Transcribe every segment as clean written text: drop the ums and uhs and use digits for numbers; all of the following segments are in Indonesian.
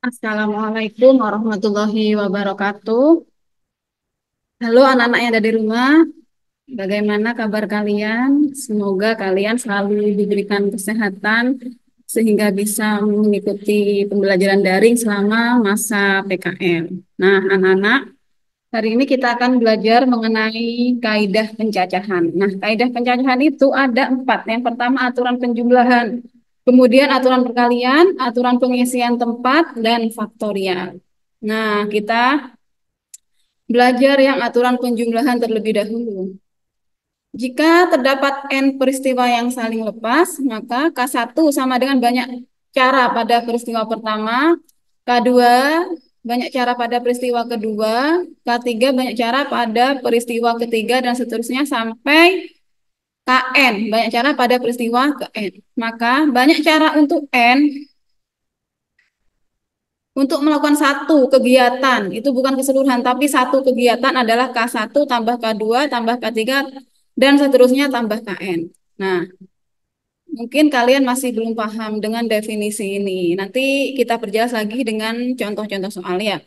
Assalamualaikum warahmatullahi wabarakatuh. Halo anak-anak yang ada di rumah, bagaimana kabar kalian? Semoga kalian selalu diberikan kesehatan sehingga bisa mengikuti pembelajaran daring selama masa PKM. Nah, anak-anak, hari ini kita akan belajar mengenai kaidah pencacahan. Nah, kaidah pencacahan itu ada empat. Yang pertama aturan penjumlahan, kemudian aturan perkalian, aturan pengisian tempat, dan faktorial. Nah, kita belajar yang aturan penjumlahan terlebih dahulu. Jika terdapat n peristiwa yang saling lepas, maka K1 sama dengan banyak cara pada peristiwa pertama, K2 banyak cara pada peristiwa kedua, K3 banyak cara pada peristiwa ketiga, dan seterusnya sampai Kn banyak cara pada peristiwa ke N. Maka banyak cara untuk N untuk melakukan satu kegiatan, itu bukan keseluruhan, tapi satu kegiatan adalah K1 tambah K2 tambah K3 dan seterusnya tambah Kn. Nah, mungkin kalian masih belum paham dengan definisi ini. Nanti kita perjelas lagi dengan contoh-contoh soal ya.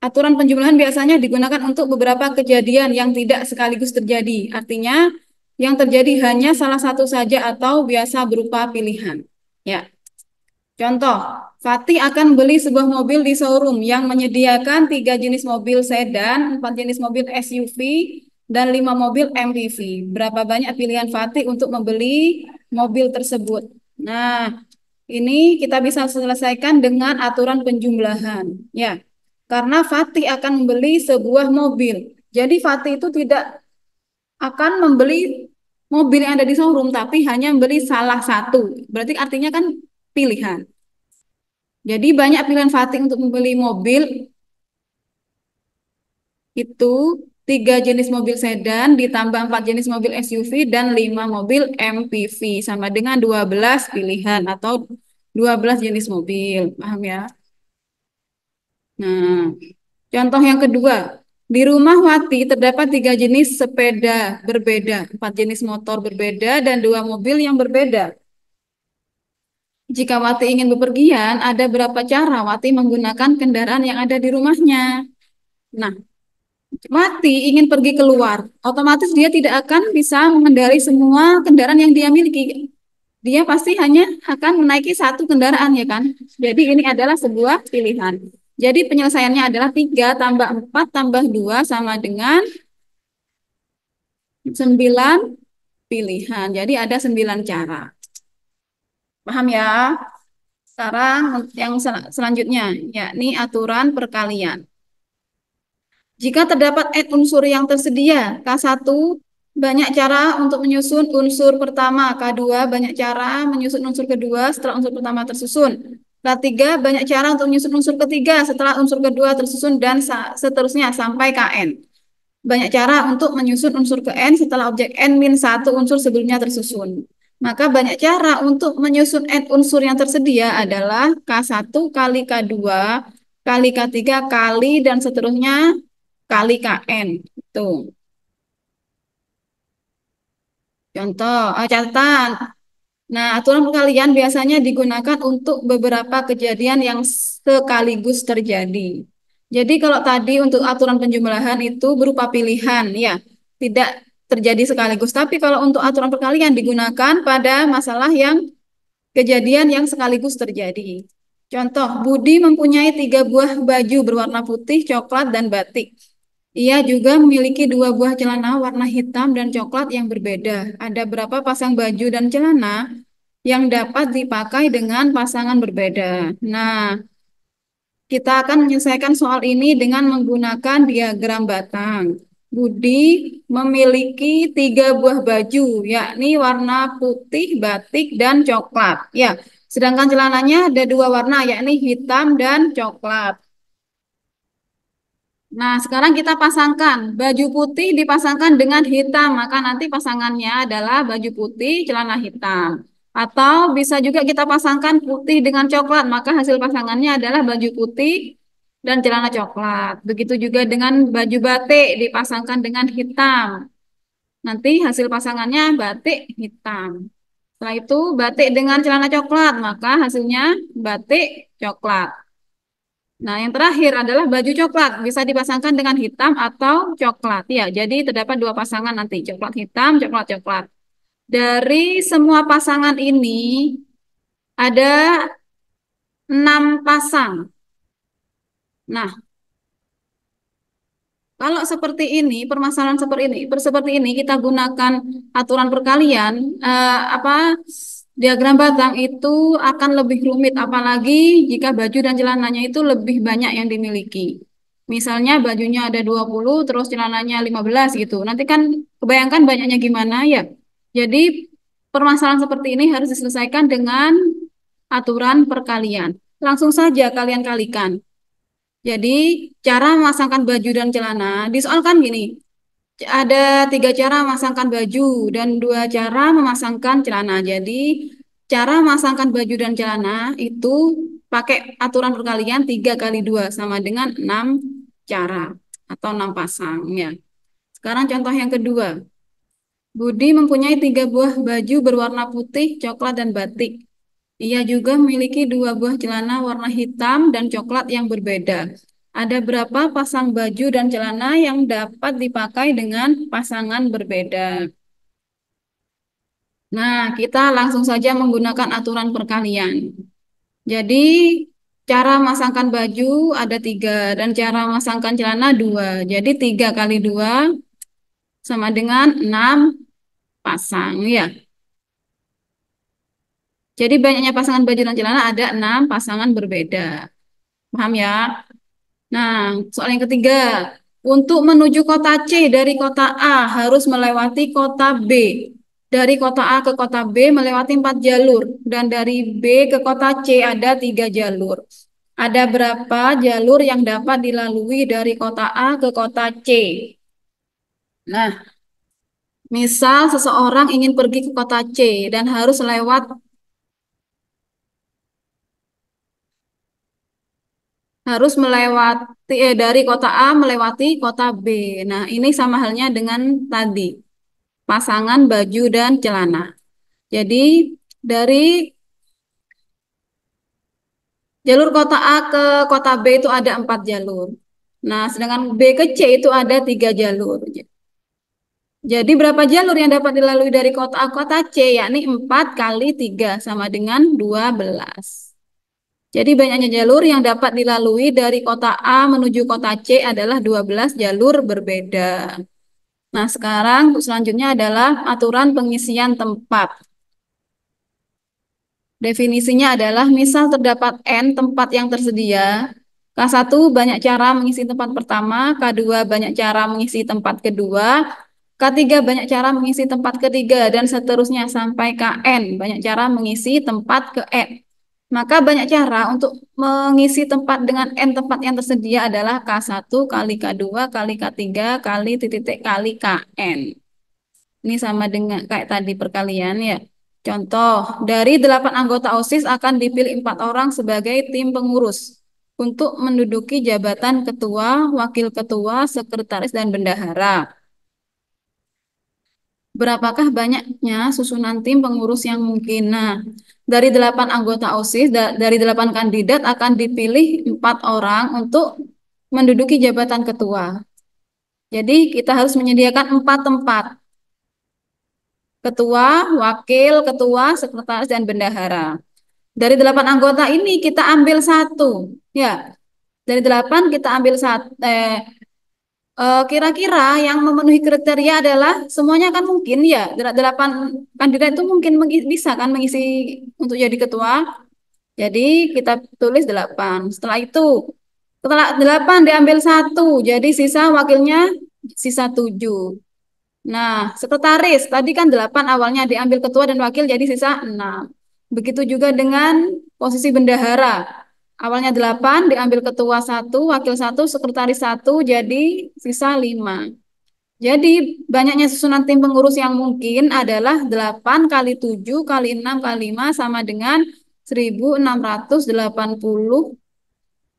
Aturan penjumlahan biasanya digunakan untuk beberapa kejadian yang tidak sekaligus terjadi. Artinya, yang terjadi hanya salah satu saja atau biasa berupa pilihan. Ya. Contoh, Fatih akan beli sebuah mobil di showroom yang menyediakan 3 jenis mobil sedan, 4 jenis mobil SUV, dan 5 mobil MPV. Berapa banyak pilihan Fatih untuk membeli mobil tersebut? Nah, ini kita bisa selesaikan dengan aturan penjumlahan. Ya, karena Fatih akan membeli sebuah mobil. Jadi Fatih itu tidak akan membeli mobil yang ada di showroom, tapi hanya membeli salah satu. Berarti artinya kan pilihan. Jadi banyak pilihan Fatih untuk membeli mobil itu 3 jenis mobil sedan ditambah 4 jenis mobil SUV dan 5 mobil MPV sama dengan 12 pilihan atau 12 jenis mobil. Paham ya? Nah, contoh yang kedua. Di rumah Wati terdapat 3 jenis sepeda berbeda, 4 jenis motor berbeda, dan 2 mobil yang berbeda. Jika Wati ingin bepergian, ada berapa cara Wati menggunakan kendaraan yang ada di rumahnya? Nah, Mati ingin pergi keluar, otomatis dia tidak akan bisa mengendarai semua kendaraan yang dia miliki. Dia pasti hanya akan menaiki satu kendaraan, ya kan? Jadi ini adalah sebuah pilihan. Jadi penyelesaiannya adalah 3 tambah 4 tambah 2 sama dengan 9 pilihan. Jadi ada 9 cara. Paham ya? Sekarang yang selanjutnya, yakni aturan perkalian. Jika terdapat n unsur yang tersedia, K1 banyak cara untuk menyusun unsur pertama, K2 banyak cara menyusun unsur kedua setelah unsur pertama tersusun. K3 banyak cara untuk menyusun unsur ketiga setelah unsur kedua tersusun dan seterusnya sampai Kn. Banyak cara untuk menyusun unsur ke N setelah objek N min 1 unsur sebelumnya tersusun. Maka banyak cara untuk menyusun n unsur yang tersedia adalah K1 kali K2 kali K3 kali dan seterusnya kali KN. Tuh, contoh, catatan. Nah, aturan perkalian biasanya digunakan untuk beberapa kejadian yang sekaligus terjadi. Jadi kalau tadi untuk aturan penjumlahan itu berupa pilihan, ya, tidak terjadi sekaligus. Tapi kalau untuk aturan perkalian digunakan pada masalah yang kejadian yang sekaligus terjadi. Contoh, Budi mempunyai 3 buah baju berwarna putih, coklat, dan batik. Ia juga memiliki 2 buah celana warna hitam dan coklat yang berbeda. Ada berapa pasang baju dan celana yang dapat dipakai dengan pasangan berbeda? Nah, kita akan menyelesaikan soal ini dengan menggunakan diagram batang. Budi memiliki 3 buah baju, yakni warna putih, batik, dan coklat. Ya, sedangkan celananya ada 2 warna, yakni hitam dan coklat. Nah, sekarang kita pasangkan. Baju putih dipasangkan dengan hitam, maka nanti pasangannya adalah baju putih, celana hitam. Atau bisa juga kita pasangkan putih dengan coklat, maka hasil pasangannya adalah baju putih dan celana coklat. Begitu juga dengan baju batik dipasangkan dengan hitam. Nanti hasil pasangannya batik hitam. Setelah itu batik dengan celana coklat, maka hasilnya batik coklat. Nah, yang terakhir adalah baju coklat. Bisa dipasangkan dengan hitam atau coklat. Ya, jadi terdapat dua pasangan nanti, coklat hitam, coklat coklat. Dari semua pasangan ini ada 6 pasang. Nah, kalau seperti ini, permasalahan seperti ini kita gunakan aturan perkalian, apa diagram batang itu akan lebih rumit, apalagi jika baju dan celananya itu lebih banyak yang dimiliki. Misalnya bajunya ada 20, terus celananya 15 gitu. Nanti kan kebayangkan banyaknya gimana ya. Jadi permasalahan seperti ini harus diselesaikan dengan aturan perkalian. Langsung saja kalian kalikan. Jadi cara memasangkan baju dan celana, di soal kan gini, ada 3 cara memasangkan baju dan 2 cara memasangkan celana. Jadi cara memasangkan baju dan celana itu pakai aturan perkalian 3 kali 2 sama dengan 6 cara atau 6 pasang ya. Sekarang contoh yang kedua. Budi mempunyai 3 buah baju berwarna putih, coklat, dan batik. Ia juga memiliki 2 buah celana warna hitam dan coklat yang berbeda. Ada berapa pasang baju dan celana yang dapat dipakai dengan pasangan berbeda? Nah, kita langsung saja menggunakan aturan perkalian. Jadi, cara memasangkan baju ada 3 dan cara memasangkan celana 2. Jadi, 3 kali 2 sama dengan 6 pasang ya. Jadi, banyaknya pasangan baju dan celana ada 6 pasangan berbeda. Paham ya? Nah, soal yang ketiga, untuk menuju kota C dari kota A harus melewati kota B. Dari kota A ke kota B melewati 4 jalur, dan dari B ke kota C ada 3 jalur. Ada berapa jalur yang dapat dilalui dari kota A ke kota C? Nah, misal seseorang ingin pergi ke kota C dan harus melewati dari kota A melewati kota B. Nah, ini sama halnya dengan tadi, pasangan baju dan celana. Jadi, dari jalur kota A ke kota B itu ada 4 jalur. Nah, sedangkan B ke C itu ada 3 jalur. Jadi, berapa jalur yang dapat dilalui dari kota A ke kota C? Yakni 4 kali 3 sama dengan 12. Jadi, banyaknya jalur yang dapat dilalui dari kota A menuju kota C adalah 12 jalur berbeda. Nah, sekarang selanjutnya adalah aturan pengisian tempat. Definisinya adalah misal terdapat N tempat yang tersedia. K1 banyak cara mengisi tempat pertama, K2 banyak cara mengisi tempat kedua, K3 banyak cara mengisi tempat ketiga, dan seterusnya sampai Kn banyak cara mengisi tempat ke N. Maka banyak cara untuk mengisi tempat dengan N tempat yang tersedia adalah K1 kali K2 kali K3 kali titik kali Kn. Ini sama dengan kayak tadi perkalian ya. Contoh, dari 8 anggota OSIS akan dipilih 4 orang sebagai tim pengurus untuk menduduki jabatan ketua, wakil ketua, sekretaris, dan bendahara. Berapakah banyaknya susunan tim pengurus yang mungkin? Nah, dari 8 anggota OSIS, dari 8 kandidat akan dipilih 4 orang untuk menduduki jabatan ketua. Jadi kita harus menyediakan 4 tempat. Ketua, wakil, ketua, sekretaris, dan bendahara. Dari 8 anggota ini kita ambil satu. Ya, dari 8 kita ambil satu. Kira-kira yang memenuhi kriteria adalah semuanya kan mungkin ya. 8 kandidat itu mungkin bisa kan mengisi untuk jadi ketua. Jadi kita tulis 8. Setelah 8 diambil satu. Jadi sisa wakilnya sisa 7. Nah, sekretaris tadi kan 8 awalnya diambil ketua dan wakil jadi sisa 6. Begitu juga dengan posisi bendahara. Awalnya 8 diambil ketua satu, wakil satu, sekretaris satu, jadi sisa 5. Jadi banyaknya susunan tim pengurus yang mungkin adalah 8 kali 7 kali 6 kali 5 sama dengan 1680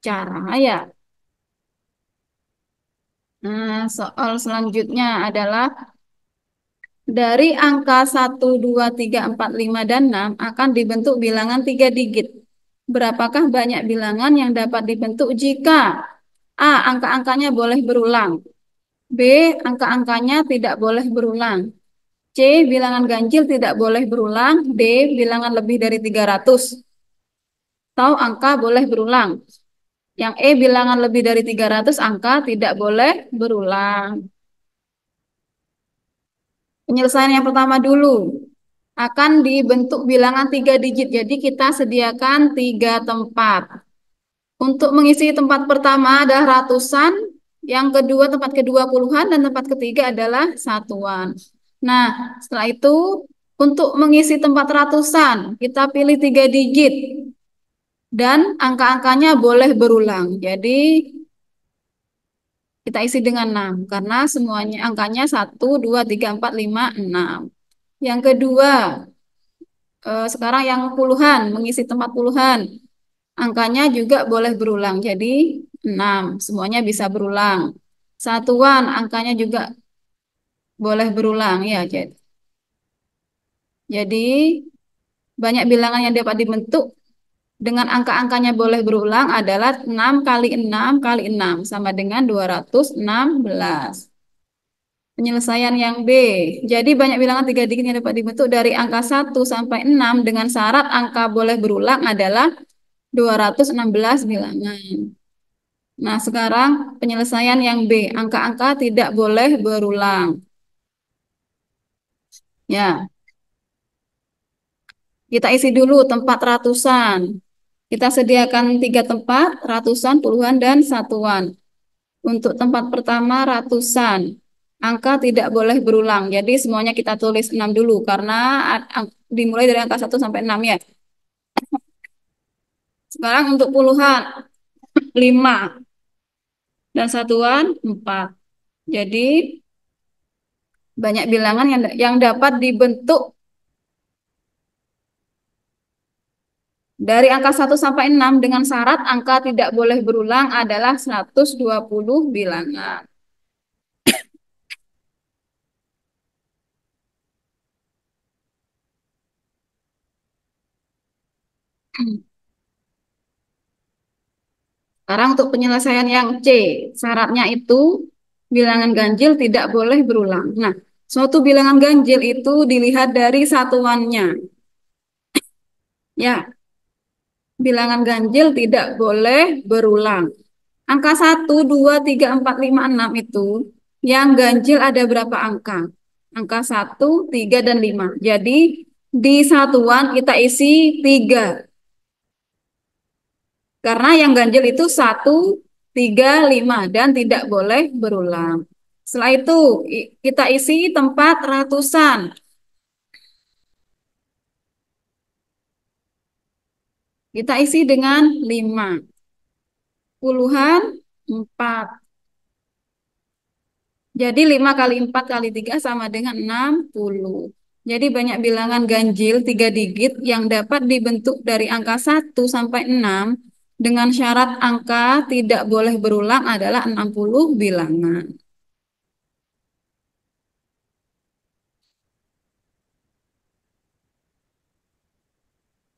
cara ya. Nah, soal selanjutnya adalah dari angka 1, 2, 3, 4, 5, dan 6 akan dibentuk bilangan 3 digit. Berapakah banyak bilangan yang dapat dibentuk jika A. Angka-angkanya boleh berulang. B. Angka-angkanya tidak boleh berulang. C. Bilangan ganjil tidak boleh berulang. D. Bilangan lebih dari 300. Atau angka boleh berulang. Yang E. Bilangan lebih dari 300, angka tidak boleh berulang. Penyelesaian yang pertama dulu. Akan dibentuk bilangan 3 digit. Jadi kita sediakan 3 tempat. Untuk mengisi tempat pertama adalah ratusan, yang kedua tempat kedua puluhan, dan tempat ketiga adalah satuan. Nah, setelah itu untuk mengisi tempat ratusan, kita pilih 3 digit dan angka-angkanya boleh berulang. Jadi kita isi dengan 6 karena semuanya angkanya 1, 2, 3, 4, 5, 6. Yang kedua, sekarang yang puluhan, mengisi tempat puluhan. Angkanya juga boleh berulang, jadi 6. Semuanya bisa berulang. Satuan, angkanya juga boleh berulang. Ya, jadi banyak bilangan yang dapat dibentuk dengan angka-angkanya boleh berulang adalah 6 kali 6 kali 6, sama dengan 216. Penyelesaian yang B. Jadi banyak bilangan 3 digit yang dapat dibentuk dari angka 1 sampai 6 dengan syarat angka boleh berulang adalah 216 bilangan. Nah, sekarang penyelesaian yang B. Angka-angka tidak boleh berulang. Ya, kita isi dulu tempat ratusan. Kita sediakan 3 tempat, ratusan, puluhan, dan satuan. Untuk tempat pertama, ratusan. Angka tidak boleh berulang. Jadi semuanya kita tulis 6 dulu, karena dimulai dari angka 1 sampai 6 ya. Sekarang untuk puluhan, 5. Dan satuan, 4. Jadi banyak bilangan yang dapat dibentuk dari angka 1 sampai 6 dengan syarat angka tidak boleh berulang adalah 120 bilangan. Sekarang untuk penyelesaian yang C, syaratnya itu bilangan ganjil tidak boleh berulang. Nah, suatu bilangan ganjil itu dilihat dari satuannya. Ya, bilangan ganjil tidak boleh berulang. Angka 1, 2, 3, 4, 5, 6 itu yang ganjil ada berapa angka? Angka 1, 3, dan 5. Jadi di satuan kita isi 3. Karena yang ganjil itu 1, 3, 5 dan tidak boleh berulang. Setelah itu kita isi tempat ratusan. Kita isi dengan 5. Puluhan 4. Jadi 5 kali 4 kali 3 sama dengan 60. Jadi banyak bilangan ganjil 3 digit yang dapat dibentuk dari angka 1 sampai 6 dengan syarat angka tidak boleh berulang adalah 60 bilangan.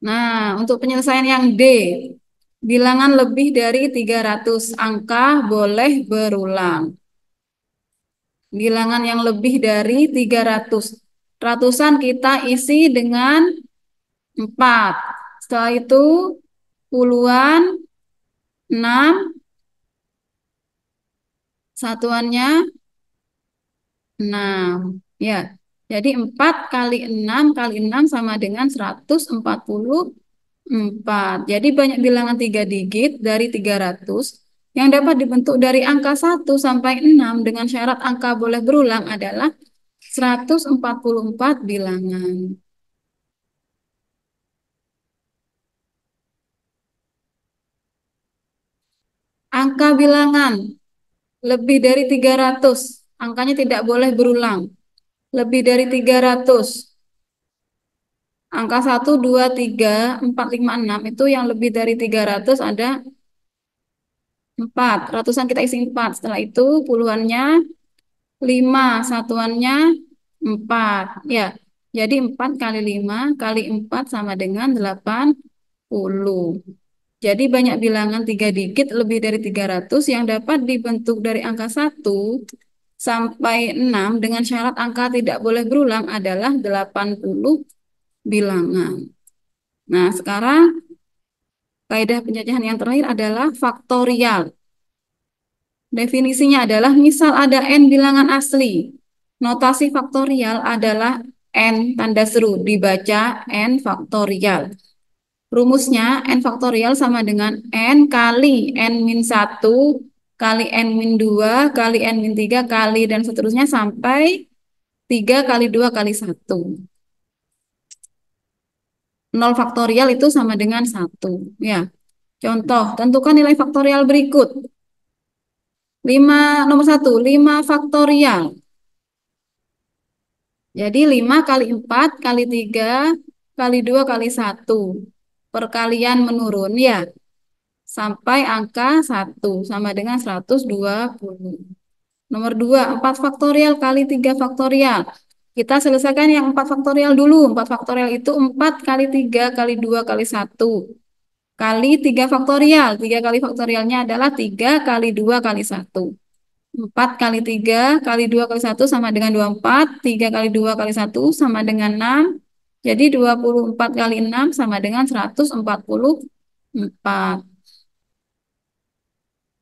Nah, untuk penyelesaian yang D, bilangan lebih dari 300 angka boleh berulang. Bilangan yang lebih dari 300. Ratusan kita isi dengan 4. Setelah itu puluhan 6, satuannya 6. Ya. Jadi 4 kali 6 kali 6 sama dengan 144. Jadi banyak bilangan 3 digit dari 300 yang dapat dibentuk dari angka 1 sampai 6 dengan syarat angka boleh berulang adalah 144 bilangan. Angka bilangan lebih dari 300, angkanya tidak boleh berulang. Lebih dari 300. Angka 1, 2, 3, 4, 5, 6 itu yang lebih dari 300 ada 4. Ratusan kita isi 4. Setelah itu puluhannya 5, satuannya 4. Ya, jadi 4 kali 5 kali 4 sama dengan 80. Jadi banyak bilangan 3 digit lebih dari 300 yang dapat dibentuk dari angka 1 sampai 6 dengan syarat angka tidak boleh berulang adalah 80 bilangan. Nah, sekarang kaidah penjajahan yang terakhir adalah faktorial. Definisinya adalah misal ada n bilangan asli. Notasi faktorial adalah n tanda seru dibaca n faktorial. Rumusnya n faktorial sama dengan n kali n min 1 kali n min 2 kali n min 3 kali dan seterusnya sampai 3 kali 2 kali 1. 0 faktorial itu sama dengan 1. Ya, contoh, tentukan nilai faktorial berikut. 5, nomor 1, 5 faktorial. Jadi 5 kali 4 kali 3 kali 2 kali 1. Perkalian menurun ya. Sampai angka 1 sama dengan 120. Nomor 2, 4 faktorial kali 3 faktorial. Kita selesaikan yang 4 faktorial dulu. 4 faktorial itu 4 kali 3 kali 2 kali 1. Kali 3 faktorial. 3 kali faktorialnya adalah 3 kali 2 kali 1. 4 kali 3 kali 2 kali 1 sama dengan 24. 3 kali 2 kali 1 sama dengan 6. Jadi 24 kali 6 sama dengan 144.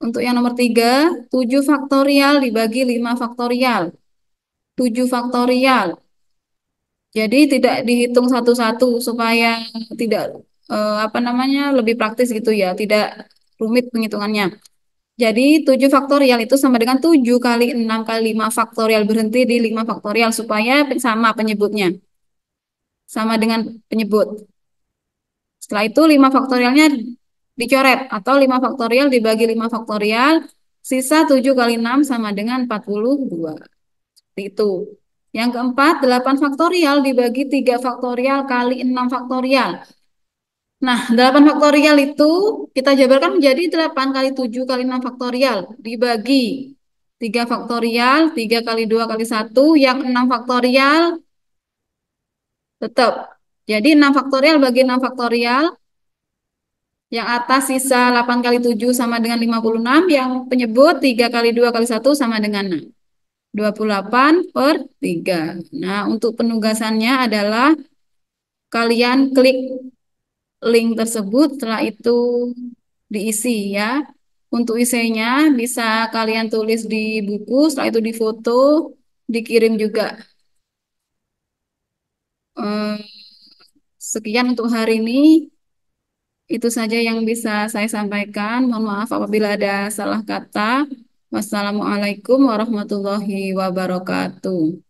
Untuk yang nomor 3, 7 faktorial dibagi 5 faktorial. 7 faktorial. Jadi tidak dihitung satu-satu supaya tidak apa namanya lebih praktis gitu ya, tidak rumit penghitungannya. Jadi 7 faktorial itu sama dengan 7 kali 6 kali 5 faktorial berhenti di 5 faktorial supaya sama penyebutnya. Sama dengan penyebut. Setelah itu 5 faktorialnya dicoret atau 5 faktorial dibagi 5 faktorial, sisa 7 kali 6 sama dengan 42. Seperti itu. Yang keempat, 8 faktorial dibagi 3 faktorial kali 6 faktorial. Nah, 8 faktorial itu kita jabarkan menjadi 8 kali 7 kali 6 faktorial dibagi 3 faktorial, 3 kali 2 kali 1, yang 6 faktorial tetap. Jadi 6 faktorial bagi 6 faktorial, yang atas sisa 8 kali 7 sama dengan 56, yang penyebut 3 kali 2 kali 1 sama dengan 6. 28/3. Nah, untuk penugasannya adalah kalian klik link tersebut, setelah itu diisi ya. Untuk isinya bisa kalian tulis di buku, setelah itu difoto, dikirim juga. Eh, Sekian untuk hari ini. Itu saja yang bisa saya sampaikan. Mohon maaf apabila ada salah kata. Wassalamualaikum warahmatullahi wabarakatuh.